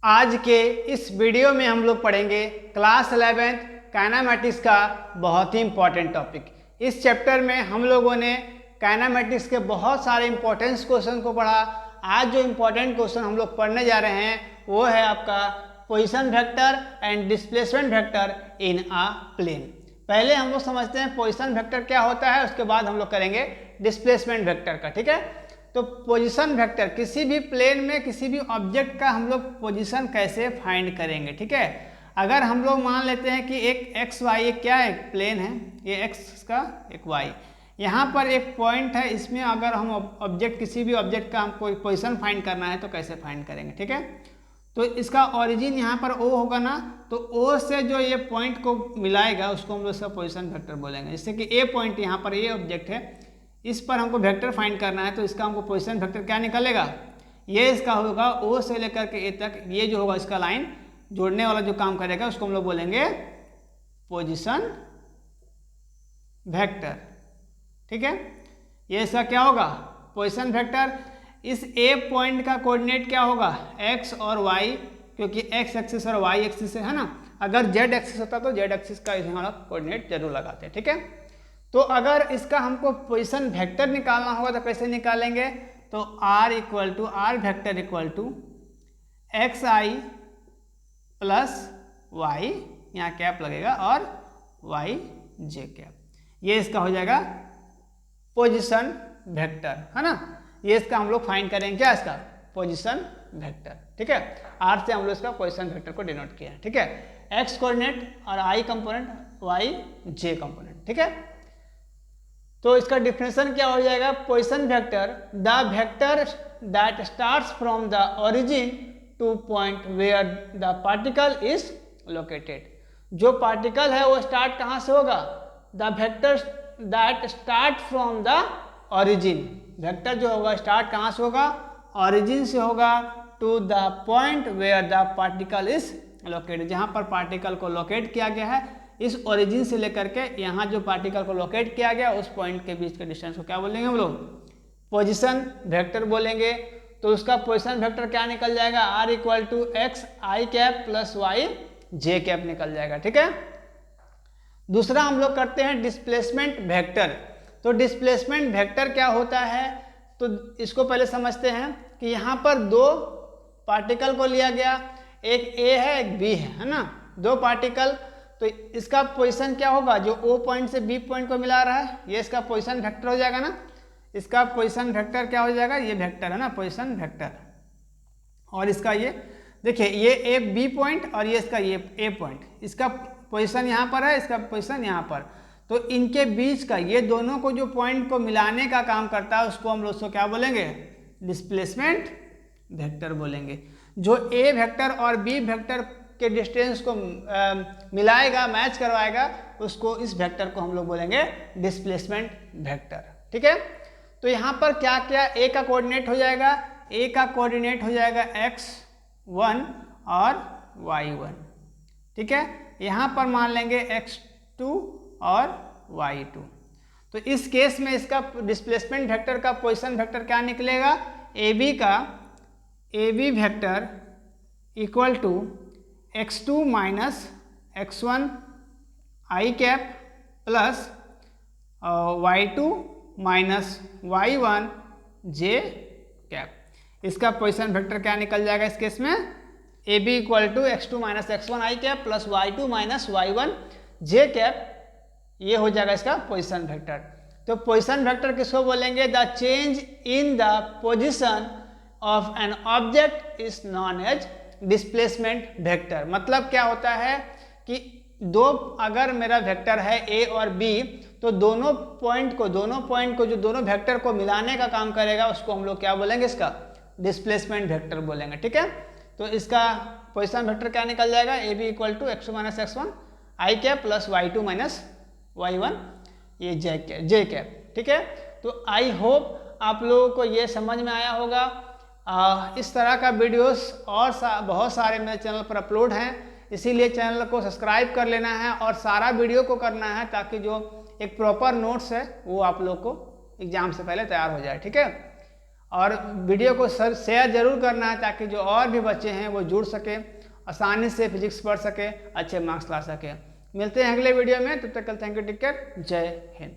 आज के इस वीडियो में हम लोग पढ़ेंगे क्लास 11th काइनेमैटिक्स का बहुत ही इंपॉर्टेंट टॉपिक। इस चैप्टर में हम लोगों ने काइनेमैटिक्स के बहुत सारे इंपॉर्टेंट क्वेश्चन को पढ़ा। आज जो इंपॉर्टेंट क्वेश्चन हम लोग पढ़ने जा रहे हैं वो है आपका position vector and displacement vector in a plane. पहले हम लोग समझते हैं पोजीशन वेक्टर क्या होता है, उसके बाद हम लोग करेंगे डिस्प्लेसमेंट वेक्टर का। ठीक है, तो पोजीशन वेक्टर किसी भी प्लेन में किसी भी ऑब्जेक्ट का हम लोग पोजीशन कैसे फाइंड करेंगे। ठीक है, अगर हम लोग मान लेते हैं कि एक एक्स वाई एक क्या है, एक प्लेन है, ये एक्स का एक वाई, यहाँ पर एक पॉइंट है, इसमें अगर हम ऑब्जेक्ट किसी भी ऑब्जेक्ट का हमको पोजीशन फाइंड करना है तो कैसे फाइंड करेंगे। ठीक है, तो इसका ओरिजिन यहाँ पर ओ होगा ना, तो ओ से जो ये पॉइंट को मिलाएगा उसको हम लोग इसका पोजीशन वेक्टर बोलेंगे। जैसे कि ए पॉइंट यहाँ पर ये ऑब्जेक्ट है, इस पर हमको वेक्टर फाइंड करना है तो इसका हमको पोजीशन वेक्टर क्या निकलेगा, ये इसका होगा ओ से लेकर के ए तक, ये जो होगा इसका लाइन जोड़ने वाला जो काम करेगा उसको हम लोग बोलेंगे पोजीशन वेक्टर। ठीक है, ये इसका क्या होगा पोजीशन वेक्टर। इस ए पॉइंट का कोऑर्डिनेट क्या होगा एक्स और वाई, क्योंकि एक्स एक्सिस और वाई एक्सिस है ना। अगर जेड एक्सिस होता तो जेड एक्सिस का हमारा कोऑर्डिनेट जरूर लगाते हैं। ठीक है, तो अगर इसका हमको पोजीशन वेक्टर निकालना होगा तो कैसे निकालेंगे, तो R vector equal to x I plus Y, यहाँ कैप लगेगा, और वाई जे कैप, ये इसका हो जाएगा पोजीशन वेक्टर, है ना। ये इसका हम लोग फाइंड करेंगे क्या, इसका पोजीशन वेक्टर। ठीक है, आर से हम लोग इसका पोजीशन वेक्टर को डिनोट किया है। ठीक है, एक्स कोऑर्डिनेट और i component, y j component. ठीक है, तो इसका डिफिनेशन क्या हो जाएगा, position vector the vector that starts from the origin to point where the particle is located. जो पार्टिकल है वो स्टार्ट कहाँ से होगा, the vector that start from the origin, vector जो होगा स्टार्ट कहाँ से होगा, ओरिजिन से होगा, to the point where the particle is located, जहाँ पर पार्टिकल को लोकेट किया गया है, इस ओरिजिन से लेकर के यहाँ जो पार्टिकल को लोकेट किया गया उस पॉइंट के बीच के डिस्टेंस को क्या बोलेंगे हम लोग, पोजीशन वेक्टर बोलेंगे। तो उसका पोजीशन वेक्टर क्या निकल जाएगा, r equal to x i cap plus y j cap निकल जाएगा। ठीक है, दूसरा हम लोग करते हैं डिस्प्लेसमेंट वेक्टर। तो डिस्प्लेसमेंट वेक्टर क्या होता है, तो इसको पहले समझते हैं कि यहाँ पर दो पार्टिकल को लिया गया, एक ए है एक बी है ना, दो पार्टिकल, तो इसका पोजीशन क्या होगा, जो ओ पॉइंट से बी पॉइंट को मिला रहा है ये इसका पोजीशन वेक्टर हो जाएगा ना। इसका पोजीशन वेक्टर क्या हो जाएगा, ये वेक्टर है ना पोजीशन वेक्टर, और इसका ये देखिए ये ए बी पॉइंट और ये इसका ये ए पॉइंट, इसका पोजीशन यहाँ पर है, इसका पोजीशन यहाँ पर, तो इनके बीच का ये दोनों को जो पॉइंट को मिलाने का काम करता है उसको हम लोग उसको क्या बोलेंगे, डिस्प्लेसमेंट वेक्टर बोलेंगे। जो ए वेक्टर और बी वेक्टर के डिस्टेंस को मिलाएगा, मैच करवाएगा, उसको इस वेक्टर को हम लोग बोलेंगे डिस्प्लेसमेंट वेक्टर। ठीक है, तो यहाँ पर क्या क्या ए का कोऑर्डिनेट हो जाएगा, ए का कोऑर्डिनेट हो जाएगा x1 और y1। ठीक है, यहाँ पर मान लेंगे x2 और y2। तो इस केस में इसका डिस्प्लेसमेंट वेक्टर का पोजीशन वेक्टर क्या निकलेगा, A B vector equal to x2 minus x1 i cap plus y2 minus y1 j cap. इसका पोजीशन वेक्टर क्या निकल जाएगा इस केस में, A B equal to x2 minus x1 i cap plus y2 minus y1 j cap, ये हो जाएगा इसका पोजीशन वेक्टर। तो पोजीशन वेक्टर किसको बोलेंगे, the change in the position of an object is known as displacement vector. मतलब क्या होता है कि दो अगर मेरा वेक्टर है ए और बी, तो दोनों पॉइंट को जो दोनों वेक्टर को मिलाने का काम करेगा उसको हम लोग क्या बोलेंगे, इसका डिस्प्लेसमेंट वेक्टर बोलेंगे। ठीक है, तो इसका पोजीशन वेक्टर क्या निकल जाएगा, A B equal to x2 minus x1 i cap plus y2 minus y1 ये जे कैप। ठीक है, तो आई होप आप लोगों को ये समझ में आया होगा। इस तरह का वीडियोस और बहुत सारे मेरे चैनल पर अपलोड हैं, इसीलिए चैनल को सब्सक्राइब कर लेना है और सारा वीडियो को करना है, ताकि जो एक प्रॉपर नोट्स है वो आप लोग को एग्जाम से पहले तैयार हो जाए। ठीक है, और वीडियो को शेयर जरूर करना है ताकि जो और भी बच्चे हैं वो जुड़ सके, आसानी से फिजिक्स पढ़ सके, अच्छे मार्क्स ला सके। मिलते हैं अगले वीडियो में, तब तक कल थैंक यू, टेक केयर, जय हिंद।